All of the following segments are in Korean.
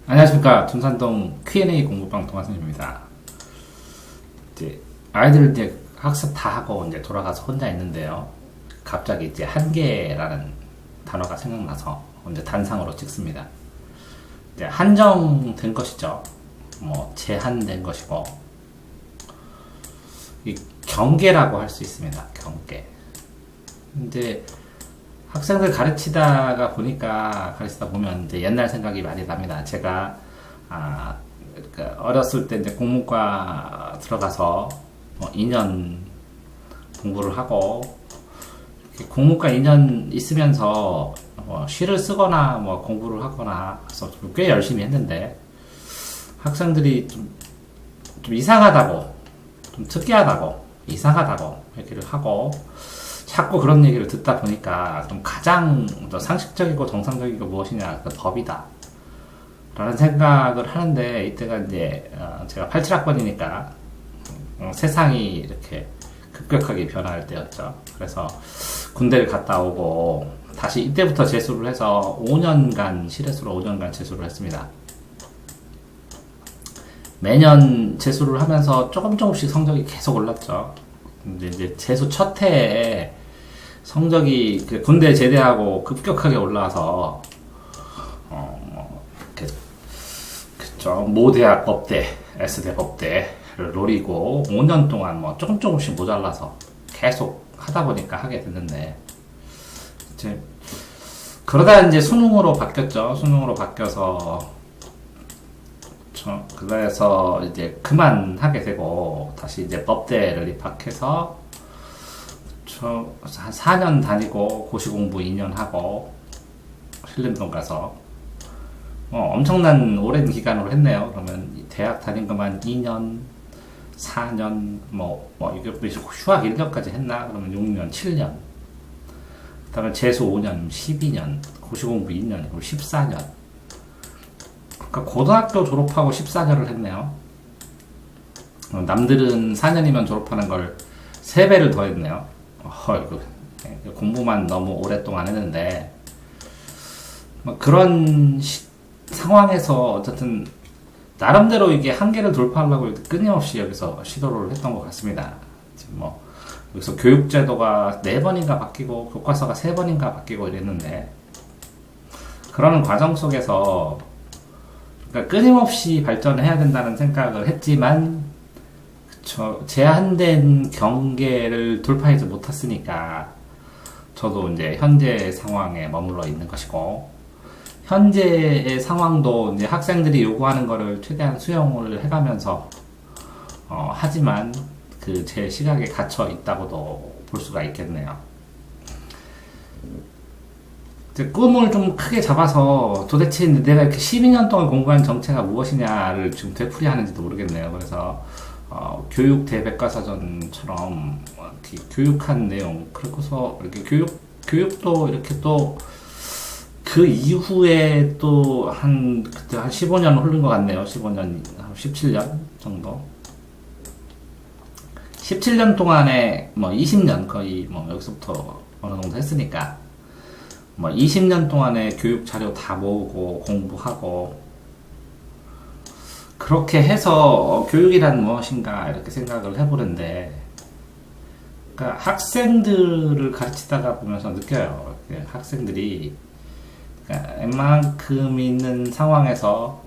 안녕하십니까. 둔산동 Q&A 공부방 동환선입니다. 이제 아이들 이제 학습 다 하고 이제 돌아가서 혼자 있는데요. 갑자기 이제 한계라는 단어가 생각나서 이제 단상으로 찍습니다. 이제 한정된 것이죠. 뭐 제한된 것이고 이 경계라고 할 수 있습니다. 경계. 이제 학생들 가르치다 보면 이제 옛날 생각이 많이 납니다. 제가 그러니까 어렸을 때 이제 공문과 들어가서 2년 공부를 하고 공문과 2년 있으면서 시를 쓰거나 공부를 하거나 해서 꽤 열심히 했는데 학생들이 좀 이상하다고, 좀 특이하다고, 이상하다고 얘기를 하고 자꾸 그런 얘기를 듣다 보니까 좀 가장 상식적이고 정상적이고 무엇이냐, 그 법이다 라는 생각을 하는데, 이때가 이제 제가 87학번이니까 세상이 이렇게 급격하게 변할 때였죠. 그래서 군대를 갔다 오고 다시 이때부터 재수를 해서 5년간 실외수로 5년간 재수를 했습니다. 매년 재수를 하면서 조금씩 성적이 계속 올랐죠. 이제 재수 첫 해에 성적이 군대 제대하고 급격하게 올라와서 그쵸, 모대학 법대, S대 법대를 노리고 5년 동안 조금씩 모자라서 계속 하다 보니까 하게 됐는데, 이제 그러다 이제 수능으로 바뀌었죠. 수능으로 바뀌어서 그래서 이제 그만하게 되고 다시 이제 법대를 입학해서 한 4년 다니고 고시공부 2년 하고 신림동 가서 엄청난 오랜 기간으로 했네요. 그러면 대학 다닌 것만 2년, 4년, 이게 휴학 1년까지 했나? 그러면 6년, 7년. 그 다음에 재수 5년, 12년, 고시공부 2년, 그리고 14년. 그러니까 고등학교 졸업하고 14년을 했네요. 남들은 4년이면 졸업하는 걸 3배를 더 했네요. 공부만 너무 오랫동안 했는데, 그런 상황에서 어쨌든 나름대로 이게 한계를 돌파하려고 끊임없이 여기서 시도를 했던 것 같습니다. 여기서 교육제도가 4번인가 바뀌고 교과서가 3번인가 바뀌고 이랬는데, 그런 과정 속에서 그러니까 끊임없이 발전해야 된다는 생각을 했지만, 제한된 경계를 돌파하지 못했으니까 저도 이제 현재 상황에 머물러 있는 것이고, 현재의 상황도 이제 학생들이 요구하는 거를 최대한 수용을 해가면서 하지만 제 시각에 갇혀 있다고도 볼 수가 있겠네요. 이제 꿈을 좀 크게 잡아서 도대체 내가 이렇게 12년 동안 공부한 정체가 무엇이냐를 지금 되풀이하는지도 모르겠네요. 그래서 교육 대백과사전처럼 이렇게 교육한 내용, 그래서 이렇게 교육도 이렇게 또 그 이후에 또 그때 한 15년 흐른 것 같네요. 15년, 17년 정도. 17년 동안에 20년 거의 여기서부터 어느 정도 했으니까 20년 동안에 교육 자료 다 모으고 공부하고 그렇게 해서 교육이란 무엇인가 이렇게 생각을 해보는데, 그러니까 학생들을 가르치다가 보면서 느껴요. 학생들이 웬만큼 있는 상황에서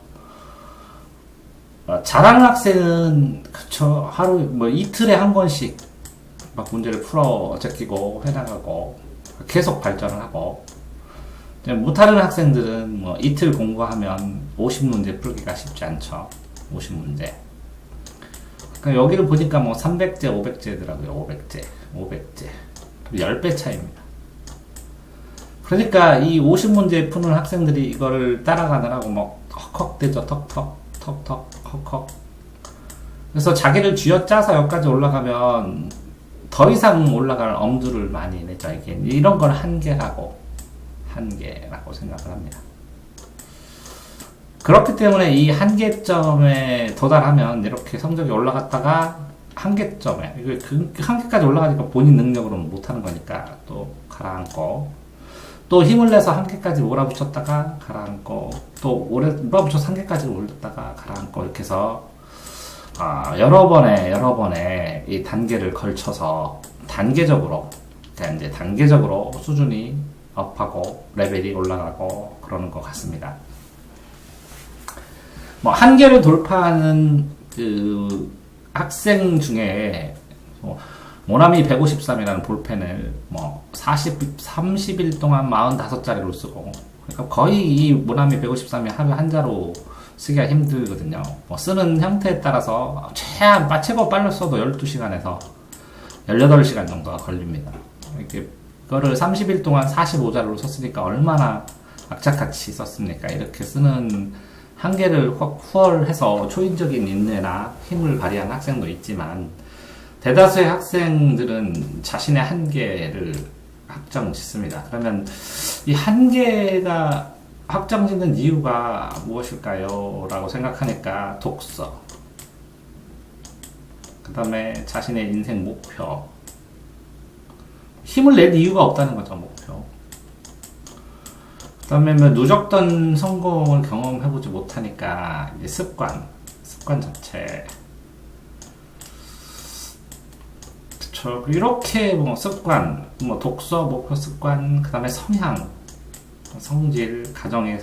잘하는 학생은 그쵸, 하루 이틀에 한 번씩 문제를 풀어 제끼고 해나가고 계속 발전을 하고, 못하는 학생들은 이틀 공부하면 50문제 풀기가 쉽지 않죠. 50문제. 그러니까 여기를 보니까 300제, 500제더라고요. 500제. 10배 차이입니다. 그러니까 이 50문제 푸는 학생들이 이거를 따라가느라고 헉헉대죠. 턱턱, 헉헉. 그래서 자기를 쥐어짜서 여기까지 올라가면 더 이상 올라갈 엄두를 많이 내죠. 이런 걸 한계라고 생각을 합니다. 그렇기 때문에 이 한계점에 도달하면 이렇게 성적이 올라갔다가 한계점에, 그 한계까지 올라가니까 본인 능력으로는 못하는 거니까 또 가라앉고, 또 힘을 내서 한계까지 몰아붙였다가 가라앉고, 또 몰아붙여서 한계까지 올렸다가 가라앉고, 이렇게 해서 여러 번의 이 단계를 걸쳐서 단계적으로, 그러니까 이제 단계적으로 수준이 업하고 레벨이 올라가고 그러는 것 같습니다. 뭐 한계를 돌파하는 그 학생 중에 모나미 153이라는 볼펜을 뭐 30일 동안 45자리로 쓰고, 그러니까 거의 이 모나미 153이 하루에 한 자로 쓰기가 힘들거든요. 뭐 쓰는 형태에 따라서 최고 빨리 써도 12시간에서 18시간 정도가 걸립니다. 이렇게 그거를 30일 동안 45자루로 썼으니까 얼마나 악착같이 썼습니까? 이렇게 쓰는 한계를 후월해서 초인적인 인내나 힘을 발휘한 학생도 있지만, 대다수의 학생들은 자신의 한계를 확정 짓습니다. 그러면 이 한계가 확정 짓는 이유가 무엇일까요? 라고 생각하니까 독서, 그 다음에 자신의 인생 목표, 힘을 낼 이유가 없다는 거죠, 목표. 그 다음에 뭐 누적된 성공을 경험해보지 못하니까 이제 습관 자체. 그쵸. 이렇게 뭐 습관, 뭐 독서, 목표, 습관, 그 다음에 성향, 성질, 가정의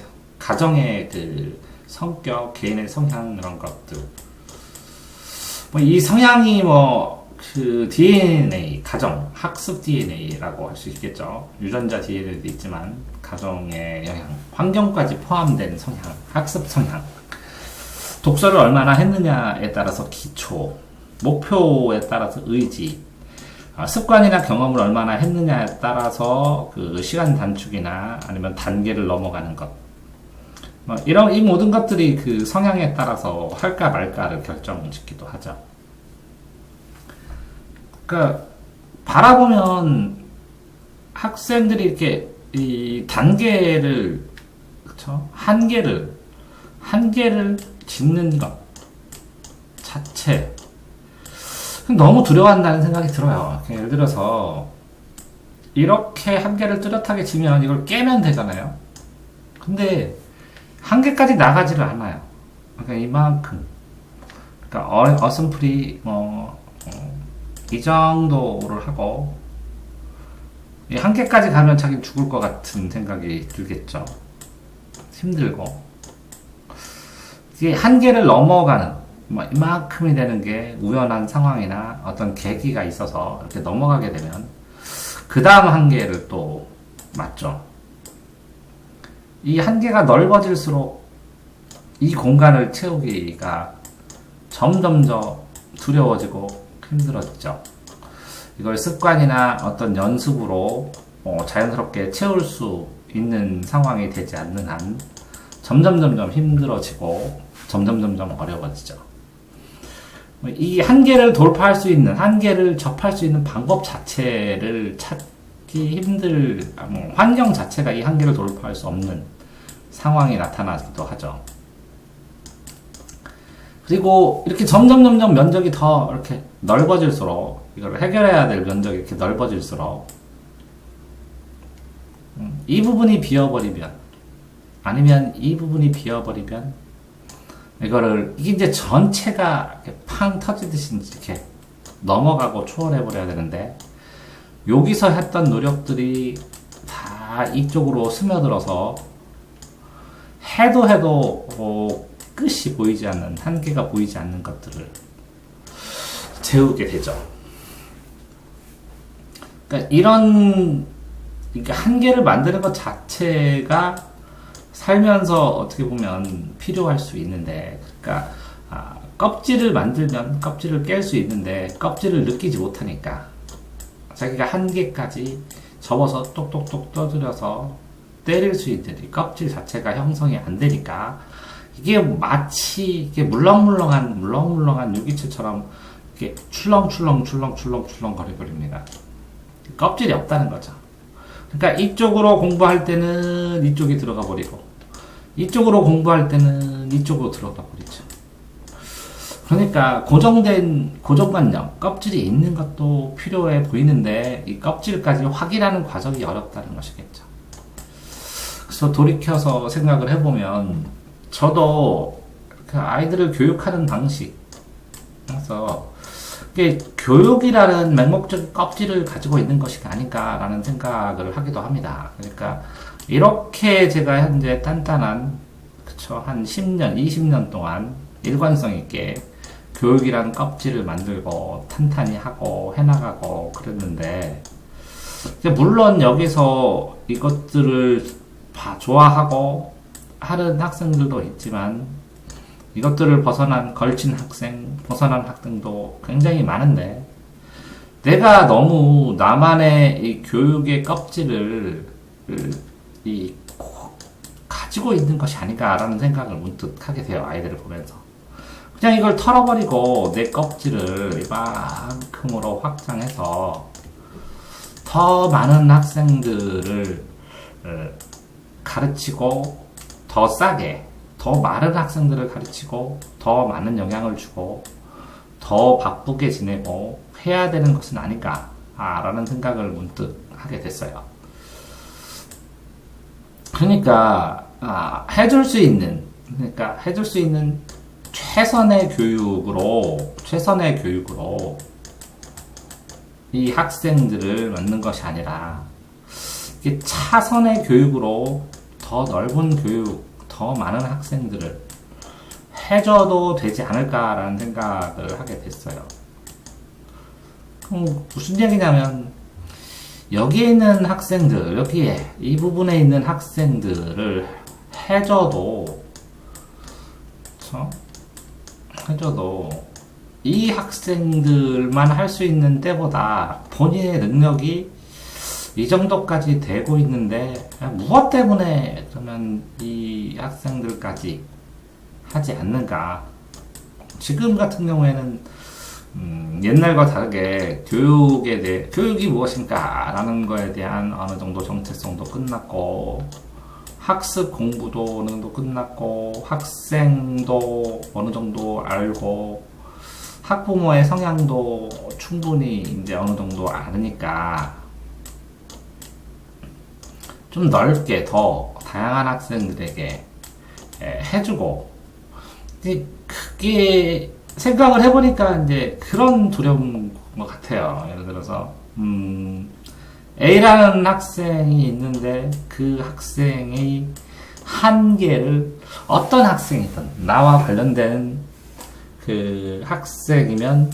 그 성격, 개인의 성향, 이런 것들. 뭐 이 성향이 그 DNA, 가정, 학습 DNA라고 할 수 있겠죠. 유전자 DNA도 있지만, 가정의 영향, 환경까지 포함된 성향, 학습 성향. 독서를 얼마나 했느냐에 따라서 기초, 목표에 따라서 의지, 습관이나 경험을 얼마나 했느냐에 따라서 그 시간 단축이나 아니면 단계를 넘어가는 것. 이 모든 것들이 그 성향에 따라서 할까 말까를 결정짓기도 하죠. 그러니까 바라보면 학생들이 이렇게 이 단계를, 그쵸? 한계를 짓는 것 자체 너무 두려워한다는 생각이 들어요. 예를 들어서 이렇게 한계를 뚜렷하게 지면 이걸 깨면 되잖아요. 근데 한계까지 나가지를 않아요. 그러니까 이만큼, 그러니까 어슴풀이 이 정도를 하고, 이 한계까지 가면 자기 죽을 것 같은 생각이 들겠죠. 힘들고. 이게 한계를 넘어가는, 이만큼이 되는 게 우연한 상황이나 어떤 계기가 있어서 이렇게 넘어가게 되면, 그 다음 한계를 또 맞죠. 이 한계가 넓어질수록 이 공간을 채우기가 점점 더 두려워지고 힘들어지죠. 이걸 습관이나 어떤 연습으로 자연스럽게 채울 수 있는 상황이 되지 않는 한 점점 힘들어지고 점점 어려워지죠. 이 한계를 돌파할 수 있는, 한계를 접할 수 있는 방법 자체를 찾기 환경 자체가 이 한계를 돌파할 수 없는 상황이 나타나기도 하죠. 그리고 이렇게 점점 면적이 더 이렇게 넓어질수록, 이걸 해결해야 될 면적이 이렇게 넓어질수록, 이 부분이 비어버리면, 아니면 이 부분이 비어버리면, 이게 이제 전체가 이렇게 팡 터지듯이 이렇게 넘어가고 초월해버려야 되는데, 여기서 했던 노력들이 다 이쪽으로 스며들어서, 해도 끝이 보이지 않는, 한계가 보이지 않는 것들을 재우게 되죠. 그러니까 그러니까 한계를 만드는 것 자체가 살면서 어떻게 보면 필요할 수 있는데, 그러니까 껍질을 만들면 껍질을 깰 수 있는데 껍질을 느끼지 못하니까 자기가 한계까지 접어서 똑똑똑 떠들여서 때릴 수 있는 이 껍질 자체가 형성이 안 되니까, 이게 마치 이게 물렁물렁한 유기체처럼 이렇게 출렁출렁 거려버립니다. 껍질이 없다는 거죠. 그러니까 이쪽으로 공부할 때는 이쪽이 들어가 버리고, 이쪽으로 공부할 때는 이쪽으로 들어가 버리죠. 그러니까 고정관념, 껍질이 있는 것도 필요해 보이는데 이 껍질까지 확인하는 과정이 어렵다는 것이겠죠. 그래서 돌이켜서 생각을 해보면 저도 그 아이들을 교육하는 방식, 그래서 이게 교육이라는 맹목적인 껍질을 가지고 있는 것이 아닌가라는 생각을 하기도 합니다. 그러니까 이렇게 제가 현재 단단한, 그쵸, 한 10년, 20년 동안 일관성 있게 교육이라는 껍질을 만들고 탄탄히 하고 해나가고 그랬는데, 물론 여기서 이것들을 좋아하고 하는 학생들도 있지만, 이것들을 걸친 학생, 벗어난 학생도 굉장히 많은데, 내가 너무 나만의 이 교육의 껍질을 가지고 있는 것이 아닌가라는 생각을 문득 하게 돼요. 아이들을 보면서. 그냥 이걸 털어버리고 내 껍질을 이만큼으로 확장해서 더 많은 학생들을 가르치고 더 싸게, 더 많은 학생들을 가르치고 더 많은 영향을 주고 더 바쁘게 지내고 해야 되는 것은 아닌가라는 생각을 문득 하게 됐어요. 그러니까 해줄 수 있는 최선의 교육으로 이 학생들을 만든 것이 아니라 이게 차선의 교육으로 더 넓은 교육, 더 많은 학생들을 해줘도 되지 않을까라는 생각을 하게 됐어요. 무슨 얘기냐면, 여기에 있는 학생들, 여기에 이 부분에 있는 학생들을 해줘도 이 학생들만 할 수 있는 때보다 본인의 능력이 이 정도까지 되고 있는데 무엇 때문에 그러면 이 학생들까지 하지 않는가? 지금 같은 경우에는 옛날과 다르게 교육이 무엇인가 라는 거에 대한 어느 정도 정체성도 끝났고, 학습 공부도 어느 정도 끝났고, 학생도 어느 정도 알고, 학부모의 성향도 충분히 이제 어느 정도 아니까 좀 넓게 더 다양한 학생들에게 해주고, 그게 생각을 해보니까 이제 그런 두려운 것 같아요. 예를 들어서 A라는 학생이 있는데 그 학생의 한계를, 어떤 학생이든 나와 관련된 그 학생이면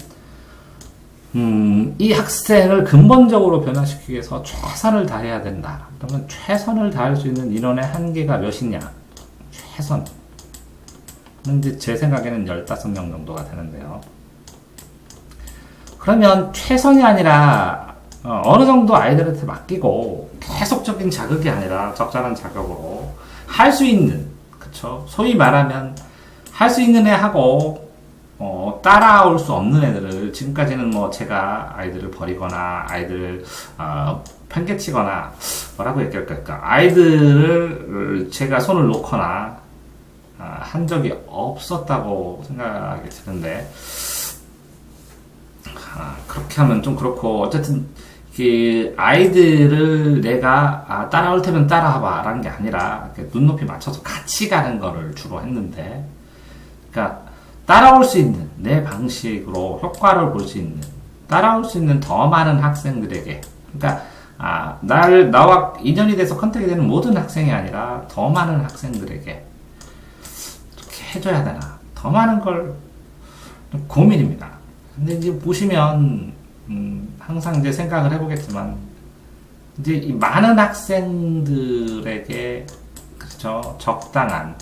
이 학생을 근본적으로 변화시키기 위해서 최선을 다해야 된다. 그러면 최선을 다할 수 있는 인원의 한계가 몇이냐? 최선. 근데 제 생각에는 15명 정도가 되는데요. 그러면 최선이 아니라 어느 정도 아이들한테 맡기고 계속적인 자극이 아니라 적절한 자극으로 할 수 있는, 그쵸? 소위 말하면 할 수 있는 애 하고 따라올 수 없는 애들을, 지금까지는 뭐 제가 아이들을 버리거나 아이들을 팽개치거나 뭐라고 얘기할까, 아이들을 제가 손을 놓거나 한 적이 없었다고 생각이 드는데, 그렇게 하면 좀 그렇고, 어쨌든 그 아이들을 내가 따라올 테면 따라와봐 라는 게 아니라 눈높이 맞춰서 같이 가는 거를 주로 했는데, 그러니까 따라올 수 있는 내 방식으로 효과를 볼 수 있는, 따라올 수 있는 더 많은 학생들에게, 그러니까 나와 인연이 돼서 컨택이 되는 모든 학생이 아니라 더 많은 학생들에게 이렇게 해줘야 되나, 더 많은 걸 고민입니다. 근데 이제 보시면 항상 이제 생각을 해보겠지만, 이제 이 많은 학생들에게, 그렇죠, 적당한,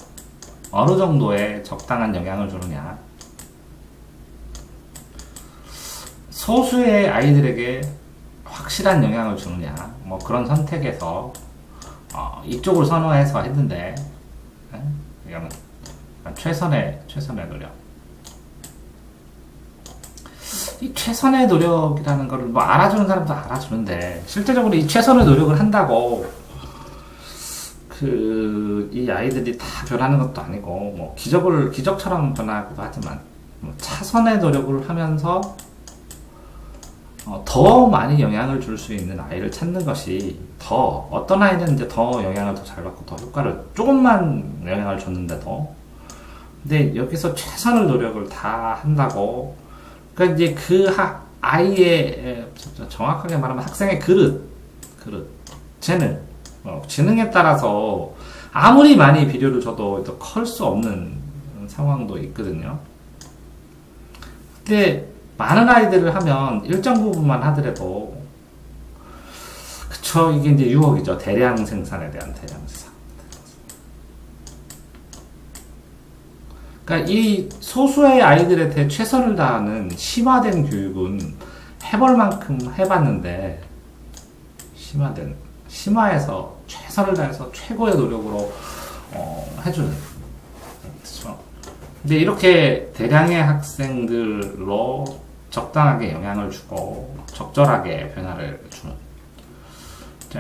어느 정도의 적당한 영향을 주느냐, 소수의 아이들에게 확실한 영향을 주느냐, 뭐 그런 선택에서 이쪽을 선호해서 했는데, 이거는 최선의 노력. 이 최선의 노력이라는 걸 뭐 알아주는 사람도 알아주는데, 실제적으로 이 최선의 노력을 한다고 이 아이들이 다 변하는 것도 아니고, 뭐 기적처럼 변하기도 하지만, 뭐 차선의 노력을 하면서 더 많이 영향을 줄 수 있는 아이를 찾는 것이 어떤 아이는 이제 더 영향을 더 잘 받고 더 효과를 조금만 영향을 줬는데도 근데 여기서 최선을 노력을 다 한다고 그러니까 이제 아이의 정확하게 말하면 학생의 지능에 따라서 아무리 많이 비료를 줘도 클 수 없는 상황도 있거든요. 근데 많은 아이들을 하면 일정 부분만 하더라도 그쵸 이게 이제 유혹이죠. 대량 생산에 대한 대량 생산. 그러니까 이 소수의 아이들한테 최선을 다하는 심화된 교육은 해볼 만큼 해봤는데 심화해서 최선을 다해서 최고의 노력으로 해주는 그렇죠. 근데 이렇게 대량의 학생들로 적당하게 영향을 주고 적절하게 변화를 주는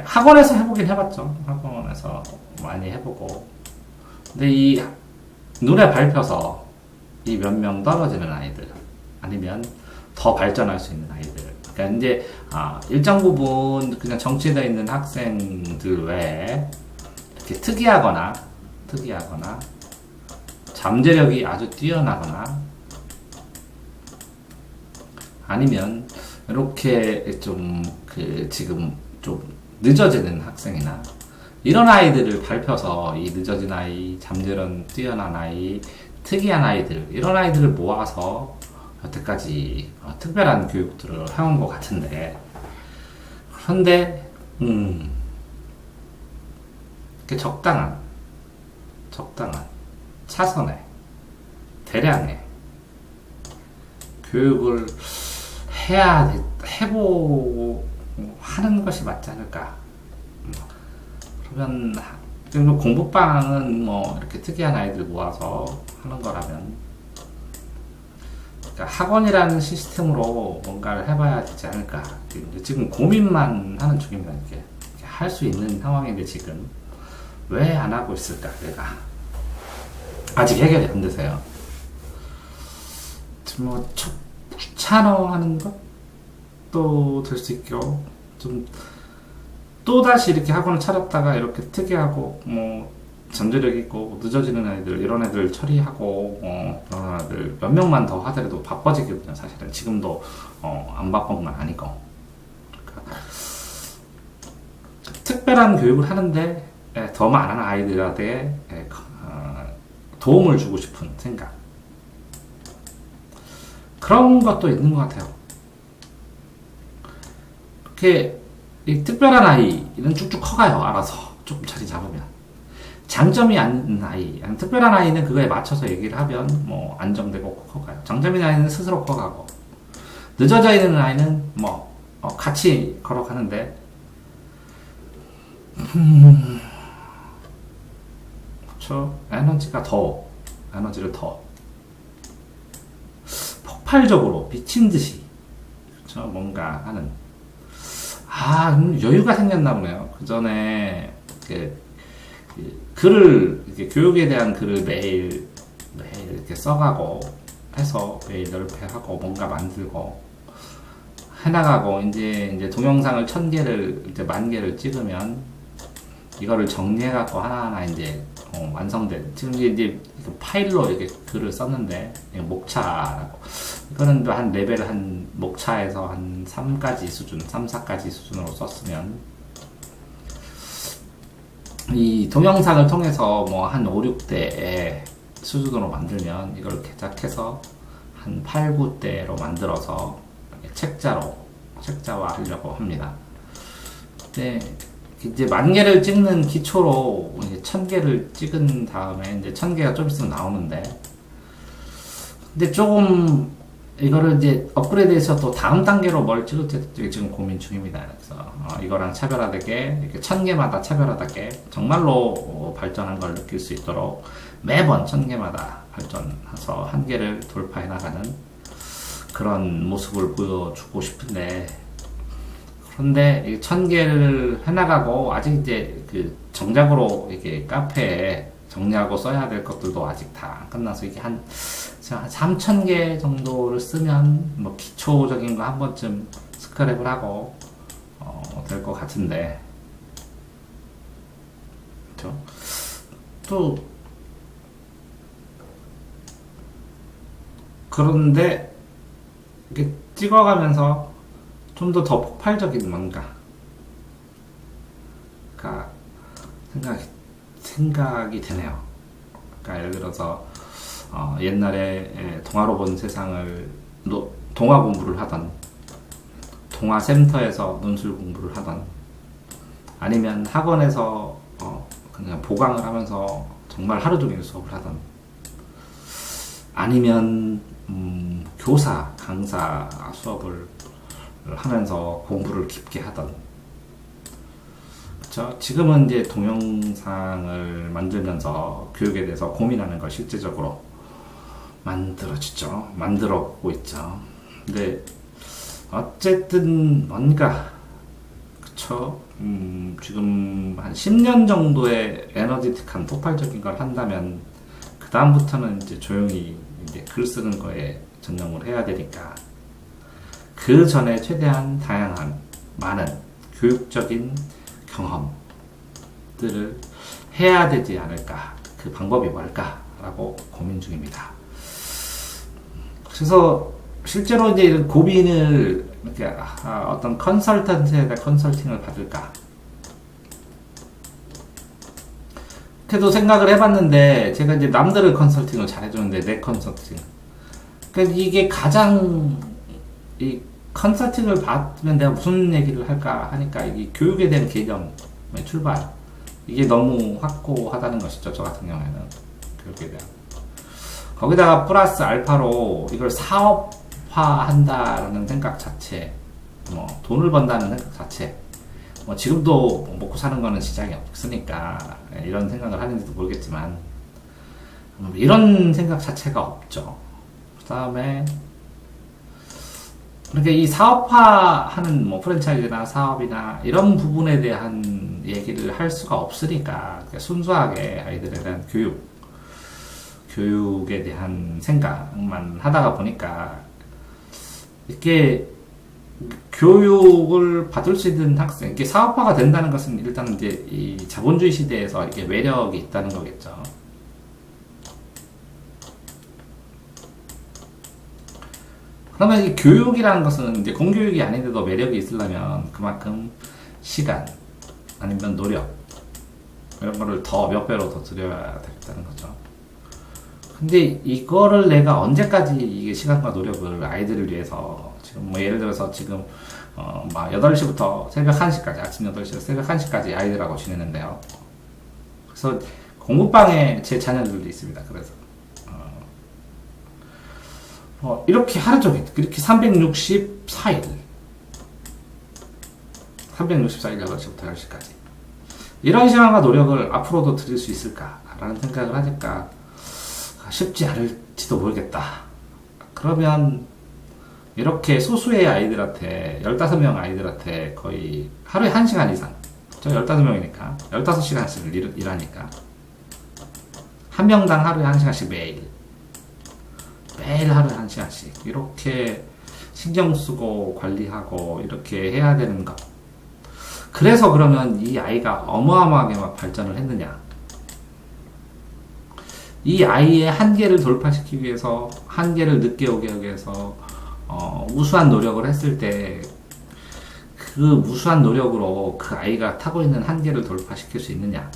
학원에서 해보긴 해봤죠. 학원에서 많이 해보고 근데 이 눈에 밟혀서 이 몇 명 떨어지는 아이들 아니면 더 발전할 수 있는 아이들 그러니까 이제 일정 부분 그냥 정체되어 있는 학생들 외에 이렇게 특이하거나 잠재력이 아주 뛰어나거나 아니면 이렇게 지금 좀 늦어지는 학생이나 이런 아이들을 밟혀서 이 늦어진 아이, 잠재력 뛰어난 아이, 특이한 아이들 이런 아이들을 모아서 여태까지 특별한 교육들을 해온 것 같은데 그런데 이렇게 적당한 차선에 대량의 교육을 해보고 하는 것이 맞지 않을까. 그러면 공부방은 이렇게 특이한 아이들 모아서 하는 거라면 그러니까 학원이라는 시스템으로 뭔가를 해봐야 되지 않을까. 지금 고민만 하는 중입니다. 이렇게 할 수 있는 상황인데 지금 왜 안 하고 있을까? 내가 아직 해결이 안 되세요. 귀찮아하는 것도 될 수 있고 또다시 이렇게 학원을 차렸다가 이렇게 특이하고 잠재력 있고 늦어지는 애들 이런 애들 처리하고 그런 애들 몇 명만 더 하더라도 바빠지거든요. 사실은 지금도 안 바쁜 건 아니고 그러니까 특별한 교육을 하는데 더 많은 아이들한테 도움을 주고 싶은 생각 그런 것도 있는 것 같아요. 이렇게 이 특별한 아이는 쭉쭉 커가요. 알아서 조금 자리 잡으면 장점이 있는 아이, 특별한 아이는 그거에 맞춰서 얘기를 하면 안정되고 커가요. 장점인 아이는 스스로 커가고 늦어져 있는 아이는 같이 걸어가는데 그렇죠. 에너지를 더 폭발적으로 미친 듯이 그렇죠. 뭔가 하는 여유가 생겼나 보네요. 그 전에 글을 교육에 대한 글을 매일 이렇게 써가고 해서 매일 넓혀하고 뭔가 만들고 해나가고 이제 동영상을 1000개를 이제 10,000개를 찍으면 이거를 정리해갖고 하나하나 이제 완성된 지금 이제 파일로 이렇게 글을 썼는데 목차라고 이거는 한 레벨 한 목차에서 한 3까지 수준 3, 4까지 수준으로 썼으면 이 동영상을 통해서 한 5, 6대의 수준으로 만들면 이걸 개작해서 한 8, 9대로 만들어서 책자화 하려고 합니다. 근데 이제 10,000개를 찍는 기초로 이제 1000개를 찍은 다음에 이제 1000개가 좀 있으면 나오는데 근데 조금 이거를 이제 업그레이드해서 또 다음 단계로 뭘 찍을지 지금 고민 중입니다. 그래서 이거랑 차별화되게 이렇게 1000개마다 차별화되게 정말로 발전한 걸 느낄 수 있도록 매번 1000개마다 발전해서 한계를 돌파해 나가는 그런 모습을 보여주고 싶은데 그런데 1000개를 해나가고 아직 이제 정작으로 이렇게 카페에 정리하고 써야 될 것들도 아직 다 안 끝나서 이게 한 3000개 정도를 쓰면 기초적인 거 한 번쯤 스크랩을 하고 될 것 같은데, 그렇죠? 또 그런데 이렇게 찍어가면서 좀 더 폭발적인 뭔가가 생각이 되네요. 그러니까 예를 들어서 옛날에 동화로 본 세상을 동화 공부를 하던, 동화 센터에서 논술 공부를 하던, 아니면 학원에서 그냥 보강을 하면서 정말 하루 종일 수업을 하던, 아니면 교사, 강사 수업을 하면서 공부를 깊게 하던, 그쵸? 지금은 이제 동영상을 만들면서 교육에 대해서 고민하는 걸 실제적으로 만들어보고 있죠. 근데 어쨌든 뭔가, 그쵸? 지금 한 10년 정도의 에너지틱한 폭발적인 걸 한다면 그 다음부터는 이제 조용히 이제 글 쓰는 거에 전념을 해야 되니까, 그 전에 최대한 다양한 많은 교육적인 경험들을 해야 되지 않을까, 그 방법이 뭘까라고 고민 중입니다. 그래서 실제로 이제 이런 고민을 이렇게 어떤 컨설턴트에다 컨설팅을 받을까, 그래도 생각을 해봤는데, 제가 이제 남들을 컨설팅을 잘해주는데 내 컨설팅, 그러니까 이게 가장, 이 컨설팅을 받으면 내가 무슨 얘기를 할까 하니까, 이 교육에 대한 개념의 출발, 이게 너무 확고하다는 것이죠. 저 같은 경우에는 교육에 대한, 거기다가 플러스 알파로 이걸 사업화한다라는 생각 자체, 돈을 번다는 생각 자체, 지금도 먹고 사는 거는 시장이 없으니까 이런 생각을 하는지도 모르겠지만, 이런 생각 자체가 없죠. 그 다음에 그러니까 이 사업화하는 프랜차이즈나 사업이나 이런 부분에 대한 얘기를 할 수가 없으니까, 순수하게 아이들에 대한 교육에 대한 생각만 하다가 보니까, 이렇게 교육을 받을 수 있는 학생, 이게 사업화가 된다는 것은 일단 이제 이 자본주의 시대에서 이게 매력이 있다는 거겠죠. 그러면 이 교육이라는 것은 이제 공교육이 아닌데도 매력이 있으려면 그만큼 시간, 아니면 노력, 이런 거를 더 몇 배로 더 들여야 되겠다는 거죠. 근데 이거를 내가 언제까지 이게 시간과 노력을 아이들을 위해서, 지금 예를 들어서 지금 8시부터 새벽 1시까지, 아침 8시에서 새벽 1시까지 아이들하고 지내는데요. 그래서 공부방에 제 자녀들도 있습니다. 그래서 이렇게 하루 종일, 이렇게 364일 8시부터 10시까지 이런 시간과 노력을 앞으로도 드릴 수 있을까라는 생각을 하니까 쉽지 않을지도 모르겠다. 그러면 이렇게 소수의 아이들한테, 15명 아이들한테 거의 하루에 1시간 이상, 저 15명이니까 15시간씩 일하니까 한 명당 하루에 1시간씩 매일 하루에 1시간씩 이렇게 신경 쓰고 관리하고 이렇게 해야 되는 것. 그래서 그러면 이 아이가 어마어마하게 막 발전을 했느냐, 이 아이의 한계를 돌파시키기 위해서, 한계를 늦게 오게 하기 위해서 무수한 노력을 했을 때, 그 무수한 노력으로 그 아이가 타고 있는 한계를 돌파시킬 수 있느냐,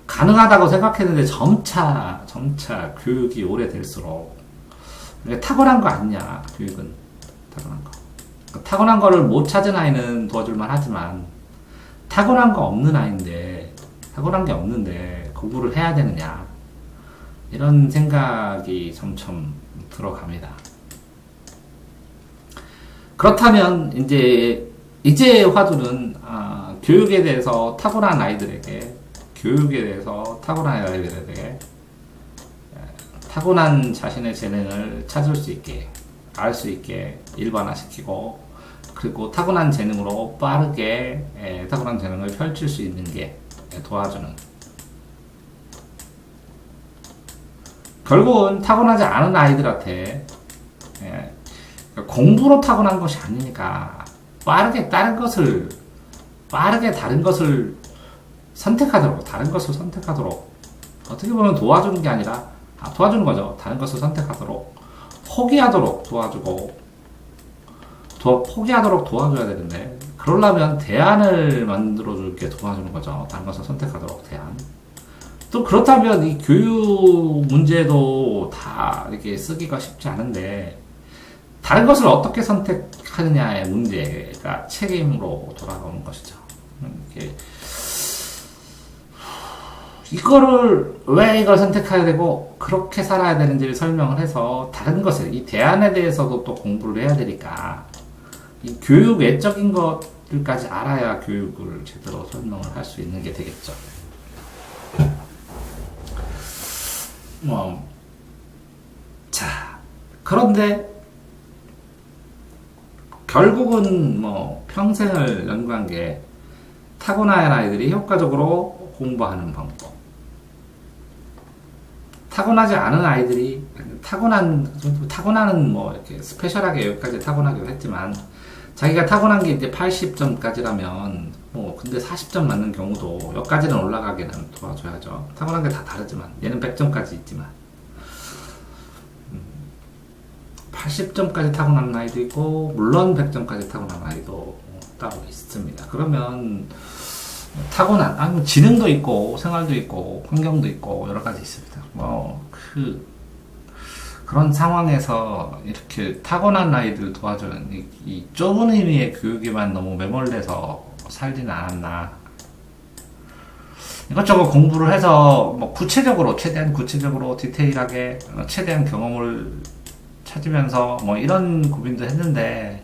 가능하다고 생각했는데 점차 교육이 오래될수록, 타고난 거 아니냐, 교육은. 타고난 거를 못 찾은 아이는 도와줄만 하지만, 타고난 거 없는 아이인데, 타고난 게 없는데 공부를 해야 되느냐, 이런 생각이 점점 들어갑니다. 그렇다면 이제 화두는 교육에 대해서 타고난 아이들에게, 타고난 자신의 재능을 찾을 수 있게, 알 수 있게 일반화시키고, 그리고 타고난 재능으로 빠르게 타고난 재능을 펼칠 수 있는 게 도와주는, 결국은 타고나지 않은 아이들한테 공부로 타고난 것이 아니니까 빠르게 다른 것을 선택하도록, 다른 것을 선택하도록, 어떻게 보면 도와주는 게 아니라, 도와주는 거죠. 다른 것을 선택하도록, 포기하도록 도와주고, 포기하도록 도와줘야 되는데, 그러려면 대안을 만들어줄게 도와주는 거죠. 다른 것을 선택하도록 대안. 또 그렇다면 이 교육 문제도 다 이렇게 쓰기가 쉽지 않은데, 다른 것을 어떻게 선택하느냐의 문제가 책임으로 돌아오는 것이죠. 이렇게 이거를 왜 이걸 선택해야 되고 그렇게 살아야 되는지를 설명을 해서 다른 것을 이 대안에 대해서도 또 공부를 해야 되니까 이 교육 외적인 것들까지 알아야 교육을 제대로 설명을 할 수 있는 게 되겠죠. 자, 그런데 결국은 평생을 연구한 게 타고난 아이들이 효과적으로 공부하는 방법. 타고나지 않은 아이들이 타고나는 이렇게 스페셜하게 여기까지 타고나기도 했지만 자기가 타고난 게 이제 80점까지라면 근데 40점 맞는 경우도 여기까지는 올라가게는 도와줘야죠. 타고난 게 다 다르지만 얘는 100점까지 있지만 80점까지 타고난 아이도 있고 물론 100점까지 타고난 아이도 따로 있습니다. 그러면 타고난 지능도 있고 생활도 있고 환경도 있고 여러 가지 있습니다. 그런 상황에서 이렇게 타고난 아이들 도와주는 이 좁은 의미의 교육에만 너무 매몰돼서 살지는 않았나. 이것저것 공부를 해서 최대한 구체적으로 디테일하게 최대한 경험을 찾으면서 이런 고민도 했는데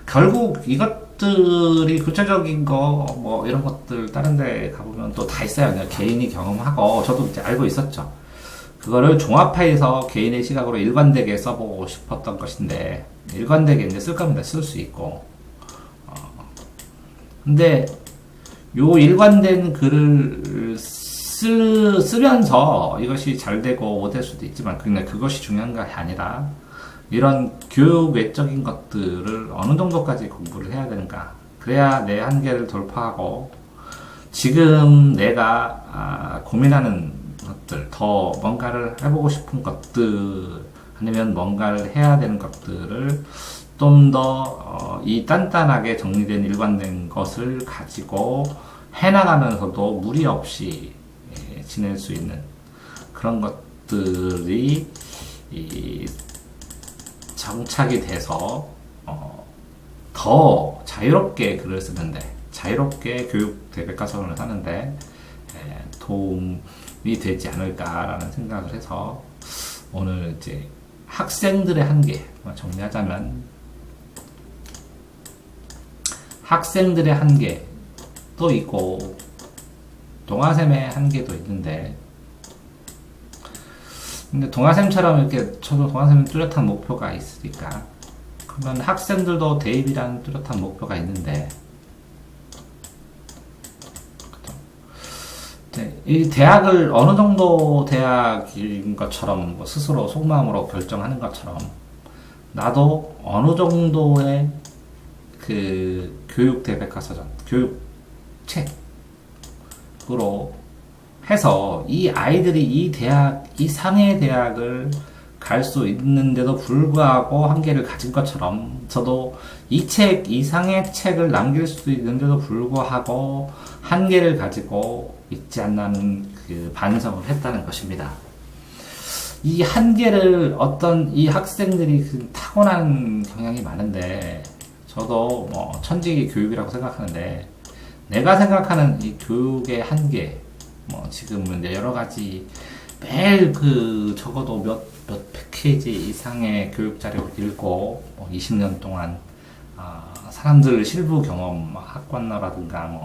결국 이것들이 구체적인 거 이런 것들 다른 데 가보면 또 다 있어요. 그냥 개인이 경험하고 저도 이제 알고 있었죠. 그거를 종합해서 개인의 시각으로 일관되게 써보고 싶었던 것인데 일관되게 이제 쓸 겁니다. 쓸 수 있고 근데 요 일관된 글을 쓰면서 이것이 잘 되고 못될 수도 있지만 근데 그것이 중요한 것이 아니라 이런 교육 외적인 것들을 어느 정도까지 공부를 해야 되는가. 그래야 내 한계를 돌파하고 지금 내가 고민하는 것들, 더 뭔가를 해보고 싶은 것들 아니면 뭔가를 해야 되는 것들을 좀 더 이 단단하게 정리된 일관된 것을 가지고 해나가면서도 무리 없이 지낼 수 있는 그런 것들이 정착이 돼서 더 자유롭게 글을 쓰는데 자유롭게 교육 대백과서론을 하는데 도움이 되지 않을까라는 생각을 해서 오늘 이제 학생들의 한계 정리하자면 학생들의 한계도 있고 동아샘의 한계도 있는데 근데 동아샘처럼 이렇게 저도 동아샘은 뚜렷한 목표가 있으니까 그러면 학생들도 대입이라는 뚜렷한 목표가 있는데 이 대학을 어느 정도 대학인 것처럼 스스로 속마음으로 결정하는 것처럼 나도 어느 정도의 그 교육 대백과서전 교육책으로 해서 이 아이들이 이 대학, 이 상해 대학을 갈 수 있는데도 불구하고 한계를 가진 것처럼 저도 이 상해 책을 남길 수 있는데도 불구하고 한계를 가지고 있지 않나는 그 반성을 했다는 것입니다. 이 한계를 이 학생들이 타고난 경향이 많은데 저도 천직의 교육이라고 생각하는데 내가 생각하는 이 교육의 한계 지금은 이제 여러 가지 매일 적어도 몇 페이지 이상의 교육 자료를 읽고 20년 동안 사람들 실무 경험 학관너라든가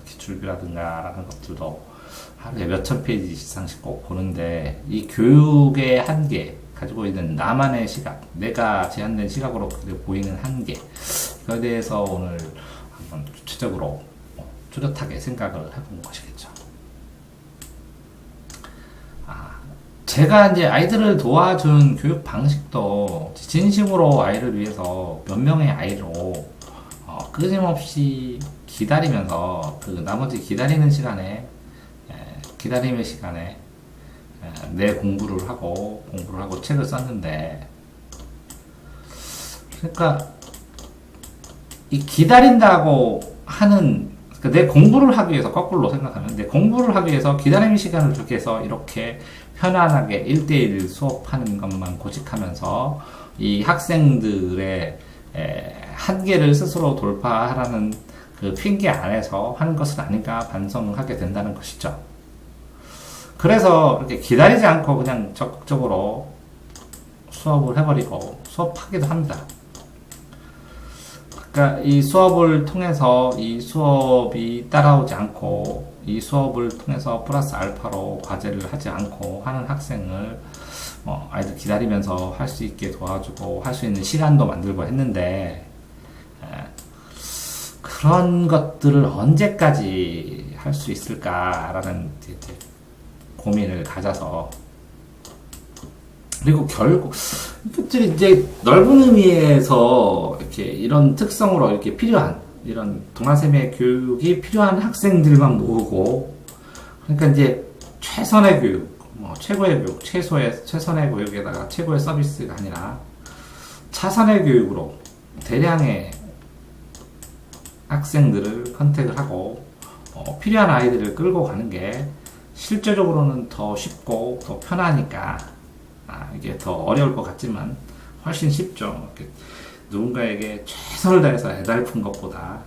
기출비라든가 라는 것들도 하루에 몇천 페이지 이상씩 꼭 보는데 이 교육의 한계 가지고 있는 나만의 시각 내가 제한된 시각으로 보이는 한계 이거에 대해서 오늘 한번 구체적으로 뚜렷하게 생각을 해본 것이겠죠. 제가 이제 아이들을 도와준 교육 방식도 진심으로 아이를 위해서 몇 명의 아이로 끊임없이 기다리면서 그 나머지 기다리는 시간에 기다림의 시간에 내 공부를 하고 책을 썼는데, 그러니까 이 기다린다고 하는, 그러니까 내 공부를 하기 위해서, 거꾸로 생각하면 내 공부를 하기 위해서 기다림의 시간을 주기 위해서 이렇게 편안하게 1대1 수업하는 것만 고집하면서 이 학생들의 한계를 스스로 돌파하라는 그 핑계 안에서 하는 것은 아닌가 반성하게 된다는 것이죠. 그래서 이렇게 기다리지 않고 그냥 적극적으로 수업을 해버리고 수업하기도 합니다. 그러니까 이 수업을 통해서 이 수업이 따라오지 않고 이 수업을 통해서 플러스 알파로 과제를 하지 않고 하는 학생을 아이들 기다리면서 할 수 있게 도와주고 할 수 있는 시간도 만들고 했는데, 그런 것들을 언제까지 할 수 있을까라는 이제 고민을 가져서, 그리고 결국 이것들이 이제 넓은 의미에서 이렇게 이런 특성으로 이렇게 필요한 이런 동아세미 교육이 필요한 학생들만 모으고, 그러니까 이제 최선의 교육, 최고의 교육, 최선의 교육에다가 최고의 서비스가 아니라 차선의 교육으로 대량의 학생들을 컨택을 하고 필요한 아이들을 끌고 가는 게 실제적으로는 더 쉽고 더 편하니까, 이게 더 어려울 것 같지만 훨씬 쉽죠. 누군가에게 최선을 다해서 애달픈 것보다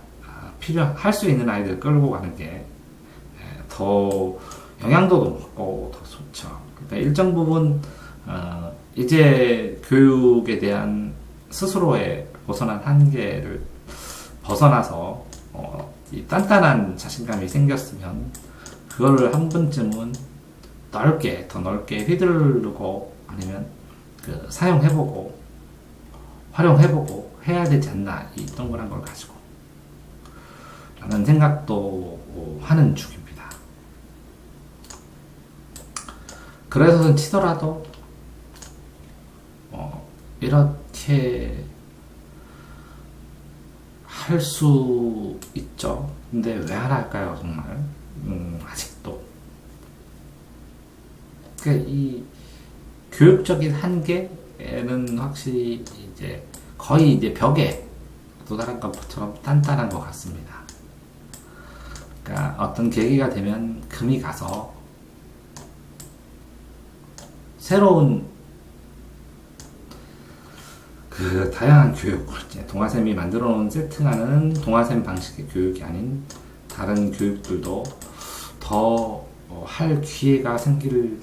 할 수 있는 아이들 끌고 가는 게 더 영향도 높고 더 좋죠. 그러니까 일정 부분 이제 교육에 대한 스스로의 벗어난 한계를 벗어나서 이 단단한 자신감이 생겼으면 그거를 한 번쯤은 더 넓게 휘두르고 아니면 사용해보고 활용해보고 해야 되지 않나, 이 동그란 걸 가지고 라는 생각도 하는 중입니다. 그래서는 치더라도 이렇게 할 수 있죠. 근데 왜 안 할까요, 정말? 아직도. 이 교육적인 한계는 확실히 이제 거의 이제 벽에 도달한 것처럼 단단한 것 같습니다. 그러니까 어떤 계기가 되면 금이 가서 새로운 그 다양한 교육, 동아쌤이 만들어 놓은 세팅하는 동아쌤 방식의 교육이 아닌 다른 교육들도 더 할 기회가 생길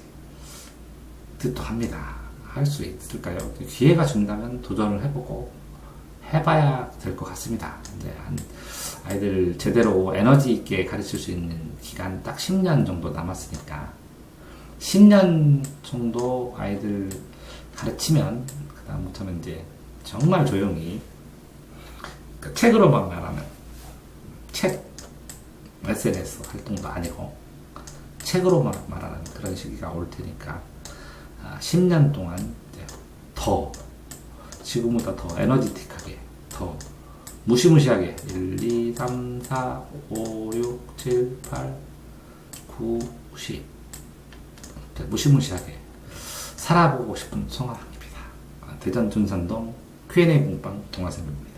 듯도 합니다. 할 수 있을까요? 기회가 준다면 도전을 해보고 해봐야 될 것 같습니다. 이제 아이들 제대로 에너지 있게 가르칠 수 있는 기간 딱 10년 정도 남았으니까 10년 정도 아이들 가르치면 그 다음부터는 이제 정말 조용히, 책으로만 말하면 SNS 활동도 아니고 책으로만 말하는 그런 시기가 올 테니까 10년 동안 이제 더 지금보다 더 에너지틱하게, 더 무시무시하게 1, 2, 3, 4, 5, 6, 7, 8, 9, 10 무시무시하게 살아보고 싶은 성화입니다. 대전 둔산동 Q&A 공방 동아쌤입니다.